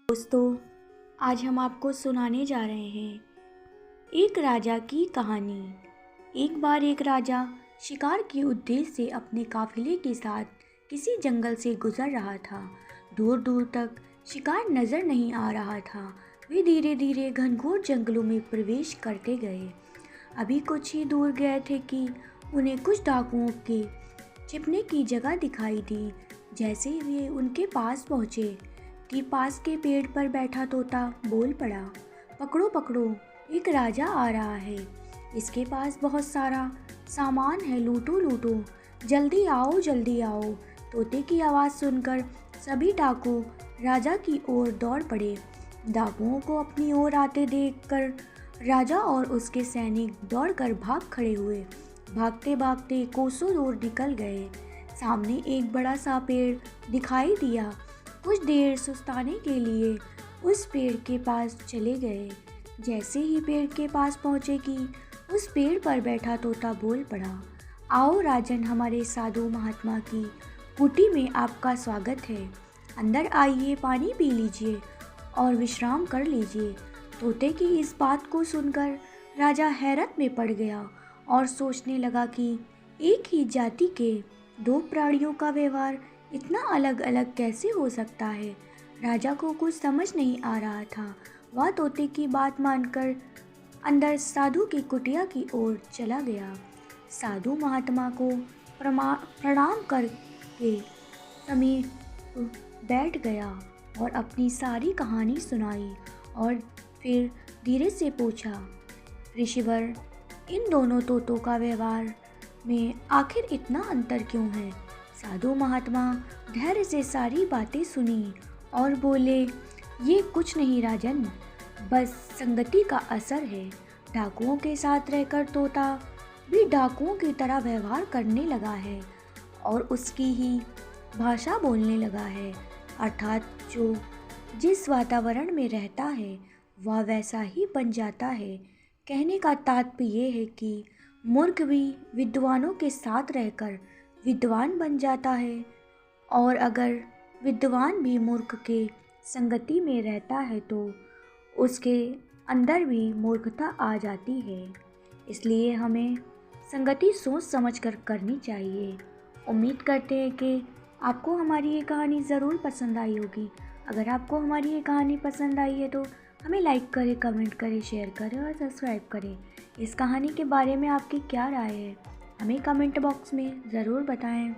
दोस्तों, आज हम आपको सुनाने जा रहे हैं एक राजा की कहानी। एक बार एक राजा शिकार के उद्देश्य से अपने काफिले के साथ किसी जंगल से गुजर रहा था। दूर दूर तक शिकार नजर नहीं आ रहा था। वे धीरे धीरे घनघोर जंगलों में प्रवेश करते गए। अभी कुछ ही दूर गए थे कि उन्हें कुछ डाकुओं के छिपने की जगह दिखाई दी। जैसे ही वे उनके पास पहुँचे कि पास के पेड़ पर बैठा तोता बोल पड़ा, पकड़ो पकड़ो, एक राजा आ रहा है। इसके पास बहुत सारा सामान है, लूटो लूटो, जल्दी आओ जल्दी आओ। तोते की आवाज़ सुनकर सभी डाकू राजा की ओर दौड़ पड़े। डाकुओं को अपनी ओर आते देखकर राजा और उसके सैनिक दौड़कर भाग खड़े हुए। भागते भागते कोसों दूर निकल गए। सामने एक बड़ा सा पेड़ दिखाई दिया। कुछ देर सुस्ताने के लिए उस पेड़ के पास चले गए। जैसे ही पेड़ के पास पहुँचे कि उस पेड़ पर बैठा तोता बोल पड़ा, आओ राजन, हमारे साधु महात्मा की कुटी में आपका स्वागत है। अंदर आइए, पानी पी लीजिए और विश्राम कर लीजिए। तोते की इस बात को सुनकर राजा हैरत में पड़ गया और सोचने लगा कि एक ही जाति के दो प्राणियों का व्यवहार इतना अलग अलग कैसे हो सकता है। राजा को कुछ समझ नहीं आ रहा था। वह तोते की बात मानकर अंदर साधु की कुटिया की ओर चला गया। साधु महात्मा को प्रणाम करके समीप बैठ गया और अपनी सारी कहानी सुनाई और फिर धीरे से पूछा, ऋषिवर, इन दोनों तोतों का व्यवहार में आखिर इतना अंतर क्यों है। साधु महात्मा धैर्य से सारी बातें सुनी और बोले, ये कुछ नहीं राजन, बस संगति का असर है। डाकुओं के साथ रहकर तोता भी डाकुओं की तरह व्यवहार करने लगा है और उसकी ही भाषा बोलने लगा है। अर्थात जो जिस वातावरण में रहता है वह वैसा ही बन जाता है। कहने का तात्पर्य ये है कि मूर्ख भी विद्वानों के साथ रहकर विद्वान बन जाता है और अगर विद्वान भी मूर्ख के संगति में रहता है तो उसके अंदर भी मूर्खता आ जाती है। इसलिए हमें संगति सोच समझ कर करनी चाहिए। उम्मीद करते हैं कि आपको हमारी ये कहानी ज़रूर पसंद आई होगी। अगर आपको हमारी ये कहानी पसंद आई है तो हमें लाइक करें, कमेंट करें, शेयर करें और सब्सक्राइब करें। इस कहानी के बारे में आपकी क्या राय है, हमें कमेंट बॉक्स में ज़रूर बताएं।